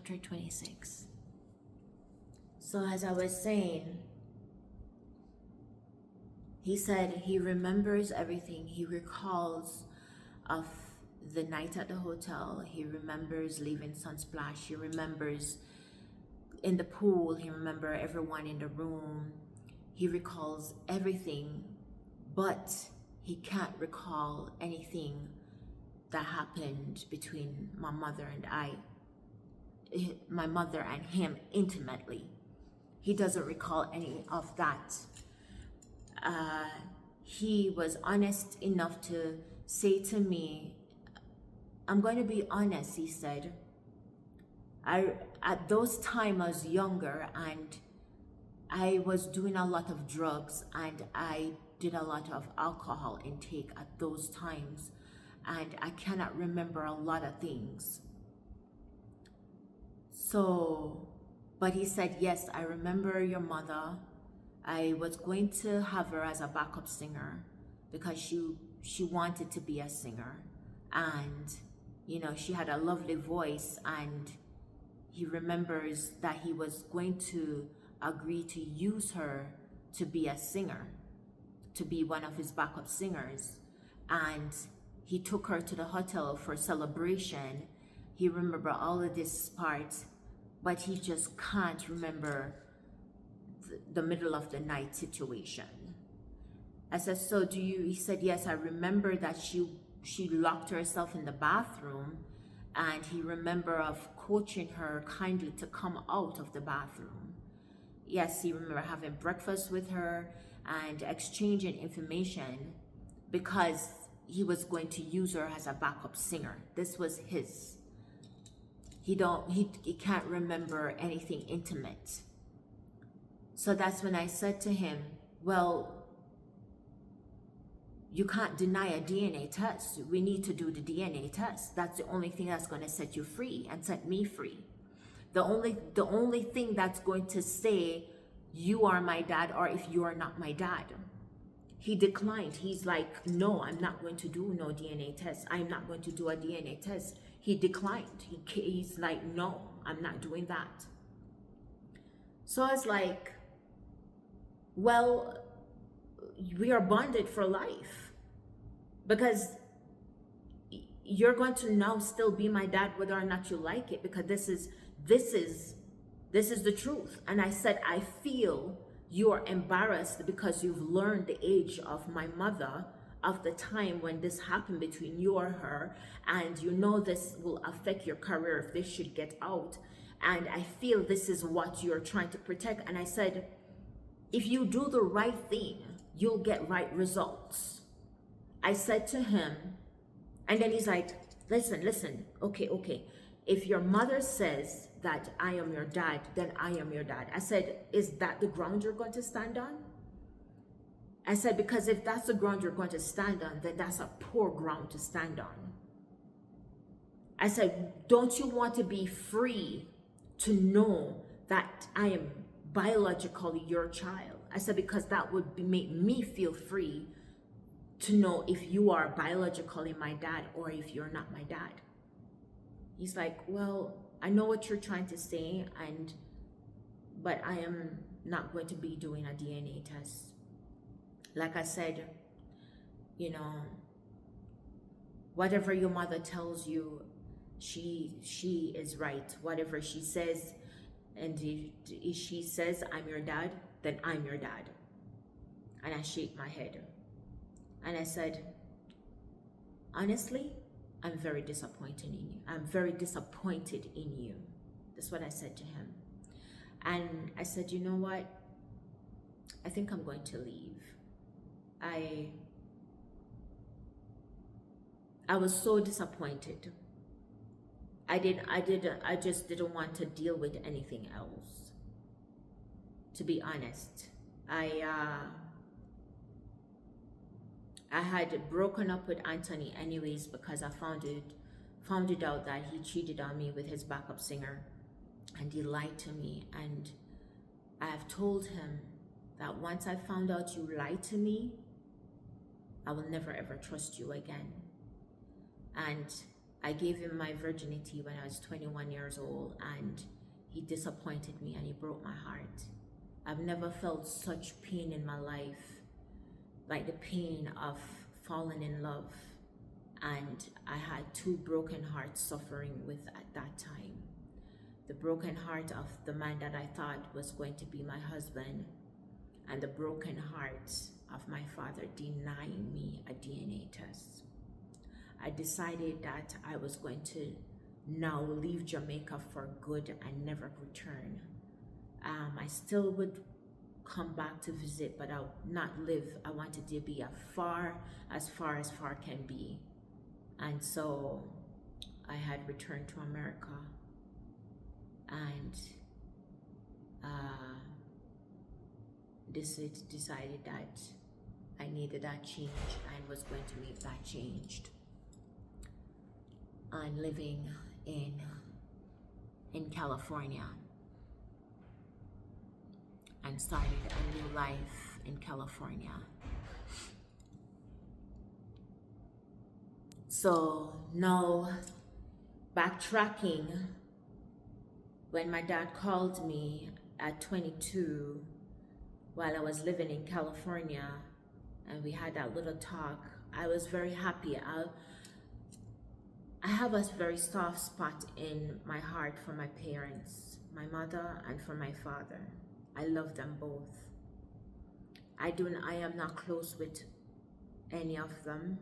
chapter 26. So as I was saying, he said he remembers everything. He recalls of the night at the hotel. He remembers leaving Sunsplash. He remembers in the pool. He remembers everyone in the room. He recalls everything, but he can't recall anything that happened between my mother and him intimately. He doesn't recall any of that. He was honest enough to say to me, I'm going to be honest, he said. At those times I was younger and I was doing a lot of drugs and I did a lot of alcohol intake at those times, and I cannot remember a lot of things. So, but he said, yes, I remember your mother. I was going to have her as a backup singer because she wanted to be a singer, and she had a lovely voice, and he remembers that he was going to agree to use her to be a singer, to be one of his backup singers. And he took her to the hotel for celebration. He remembered all of this part, but he just can't remember the middle of the night situation. I said, so do you? He said, yes, I remember that she locked herself in the bathroom, and he remember of coaching her kindly to come out of the bathroom. Yes, he remember having breakfast with her and exchanging information because he was going to use her as a backup singer. This was his. He can't remember anything intimate. So that's when I said to him, well, you can't deny a DNA test. We need to do the DNA test. That's the only thing that's going to set you free and set me free. The only thing that's going to say you are my dad or if you are not my dad. He declined. He's like, no, I'm not going to do no DNA test. I'm not going to do a DNA test. He declined. He's like, no, I'm not doing that. So I was like, well, we are bonded for life because you're going to now still be my dad whether or not you like it, because this is the truth. And I said, I feel you are embarrassed because you've learned the age of my mother, of the time when this happened between you or her, and this will affect your career if this should get out. And I feel this is what you're trying to protect. And I said, if you do the right thing, you'll get right results. I said to him, and then he's like, listen, okay. If your mother says that I am your dad, then I am your dad. I said, is that the ground you're going to stand on? I said, because if that's the ground you're going to stand on, then that's a poor ground to stand on. I said, don't you want to be free to know that I am biologically your child? I said, because that would make me feel free to know if you are biologically my dad or if you're not my dad. He's like, well, I know what you're trying to say, but I am not going to be doing a DNA test. Like I said, whatever your mother tells you, she is right. Whatever she says, and if she says I'm your dad, then I'm your dad. And I shake my head. And I said, honestly, I'm very disappointed in you. I'm very disappointed in you. That's what I said to him. And I said, you know what? I think I'm going to leave. I was so disappointed. I just didn't want to deal with anything else. To be honest, I had broken up with Anthony anyways because I found it out that he cheated on me with his backup singer, and he lied to me. And I have told him that once I found out you lied to me, I will never ever trust you again. And I gave him my virginity when I was 21 years old, and he disappointed me and he broke my heart. I've never felt such pain in my life, like the pain of falling in love. And I had two broken hearts suffering with at that time. The broken heart of the man that I thought was going to be my husband, and the broken heart of my father denying me a DNA test. I decided that I was going to now leave Jamaica for good and never return. I still would come back to visit, but I would not live. I wanted to be as far can be. And so I had returned to America, and decided that I needed that change and was going to make that change. I'm living in California and started a new life in California. So now, backtracking, when my dad called me at 22 while I was living in California and we had that little talk, I was very happy. I have a very soft spot in my heart for my parents, my mother and for my father. I love them both. I am not close with any of them,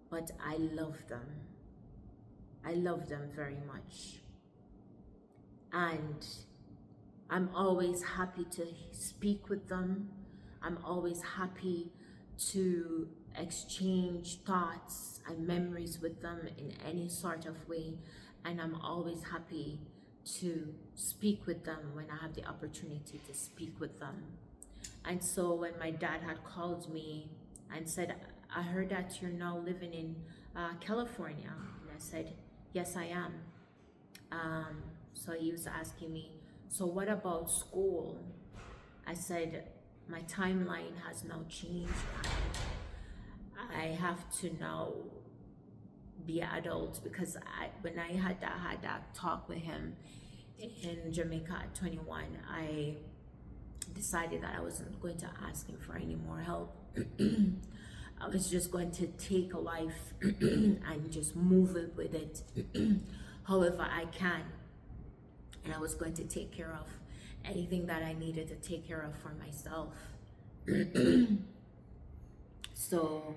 but I love them. I love them very much. And I'm always happy to speak with them. I'm always happy to exchange thoughts and memories with them in any sort of way. And I'm always happy to speak with them when I have the opportunity to speak with them. And so when my dad had called me and said, I heard that you're now living in California. And I said, yes, I am. So he was asking me, so what about school? I said, my timeline has now changed. I have to now be an adult, because when I had that talk with him in Jamaica at 21, I decided that I wasn't going to ask him for any more help. I was just going to take a life and just move it with it however I can. And I was going to take care of anything that I needed to take care of for myself. So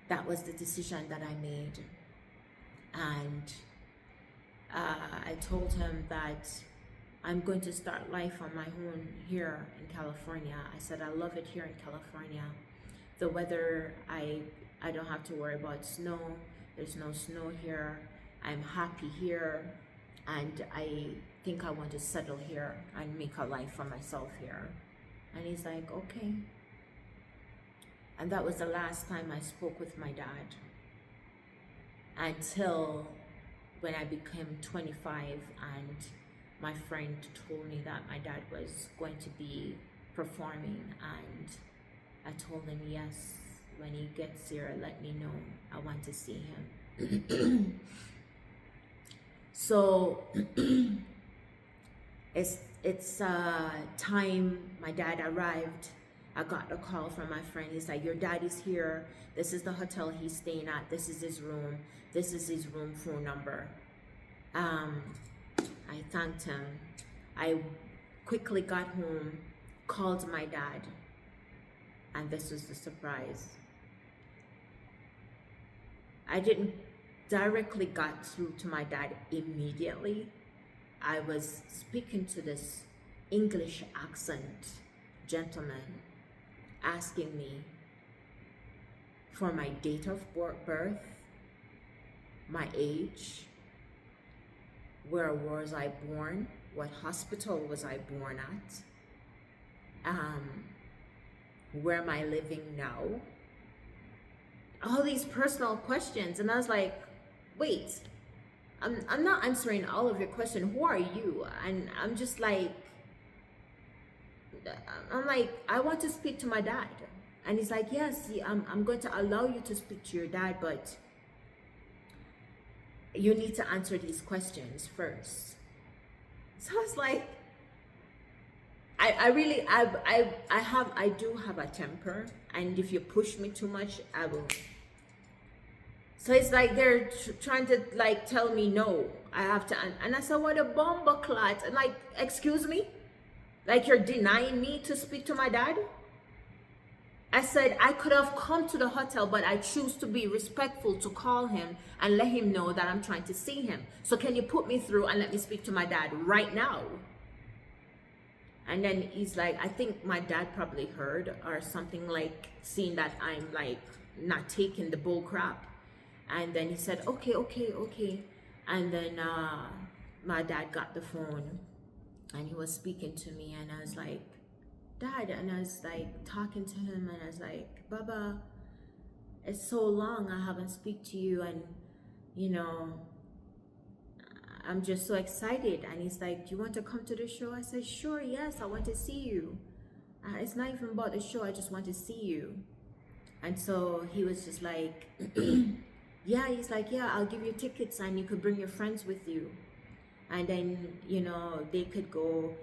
that was the decision that I made. And I told him that I'm going to start life on my own here in California. I said, I love it here in California. The weather, I don't have to worry about snow. There's no snow here. I'm happy here. And I think I want to settle here and make a life for myself here. And he's like, okay. And that was the last time I spoke with my dad, until when I became 25 and my friend told me that my dad was going to be performing, and I told him, yes, when he gets here, let me know. I want to see him. So it's time my dad arrived. I got a call from my friend. He's like, your dad is here. This is the hotel he's staying at. This is his room. This is his room phone number. I thanked him. I quickly got home, called my dad, and this was the surprise. I didn't directly got through to my dad immediately. I was speaking to this English accent gentleman, asking me for my date of birth, my age, where was I born, what hospital was I born at, where am I living now, all these personal questions. And I was like, wait, I'm not answering all of your questions. Who are you? And I'm just like, I want to speak to my dad. And he's like, yes, I'm going to allow you to speak to your dad, but you need to answer these questions first. So I was like, I do have a temper, and if you push me too much, I will. So it's like they're trying to like tell me no, I have to, and I said, what a bomber clot. And like, excuse me, like you're denying me to speak to my dad. I said I could have come to the hotel, but I choose to be respectful to call him and let him know that I'm trying to see him. So can you put me through and let me speak to my dad right now? And then he's like, I think my dad probably heard or something, like seeing that I'm like not taking the bull crap. And then he said, okay. And then my dad got the phone and he was speaking to me, and I was like, Dad, and I was like talking to him, and I was like, Baba, it's so long I haven't speak to you, and you know, I'm just so excited. And he's like, do you want to come to the show? I said, sure, yes, I want to see you. It's not even about the show, I just want to see you. And so he was just like, yeah, he's like, yeah, I'll give you tickets and you could bring your friends with you. And then, you know, they could go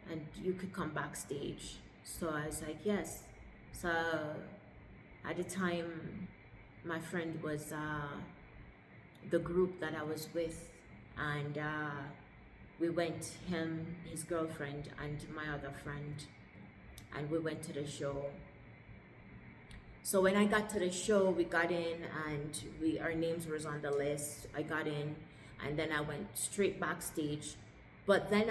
and you could come backstage. So I was like, yes. So at the time, my friend was the group that I was with, and we went, him, his girlfriend, and my other friend, and we went to the show. So when I got to the show, we got in, and our names was on the list. I got in, and then I went straight backstage. But then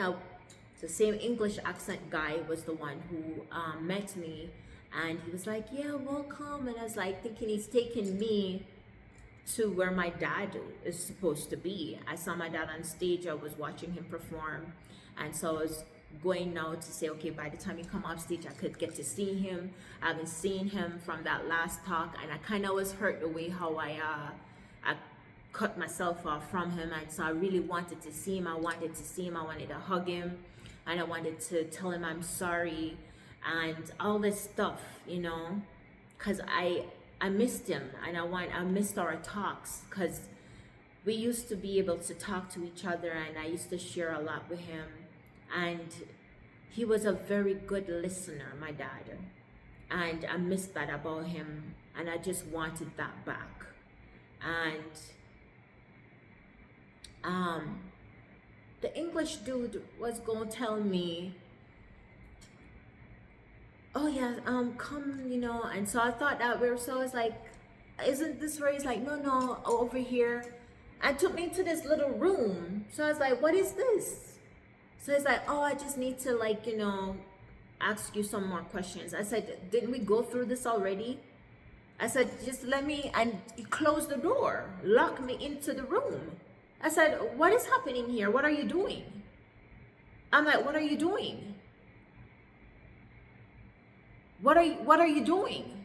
the same English accent guy was the one who met me, and he was like, yeah, welcome. And I was like thinking he's taking me to where my dad is supposed to be. I saw my dad on stage, I was watching him perform, and so I was going now to say, okay, by the time he come off stage, I could get to see him. I haven't seen him from that last talk, and I kind of was hurt the way how I cut myself off from him, and so I really wanted to see him. I wanted to hug him, and I wanted to tell him I'm sorry and all this stuff, you know, because I missed him, and I missed our talks, because we used to be able to talk to each other, and I used to share a lot with him, and he was a very good listener, my dad, and I missed that about him, and I just wanted that back. And the English dude was gonna tell me, oh yeah, come, you know. And so I thought that so I was like, isn't this where he's like, no, over here, and took me to this little room. So I was like, what is this? So he's like, oh, I just need to, like, you know, ask you some more questions. I said, didn't we go through this already? I said, just let me, and he closed the door, locked me into the room. I said, what is happening here? What are you doing? I'm like, what are you doing? What are you doing?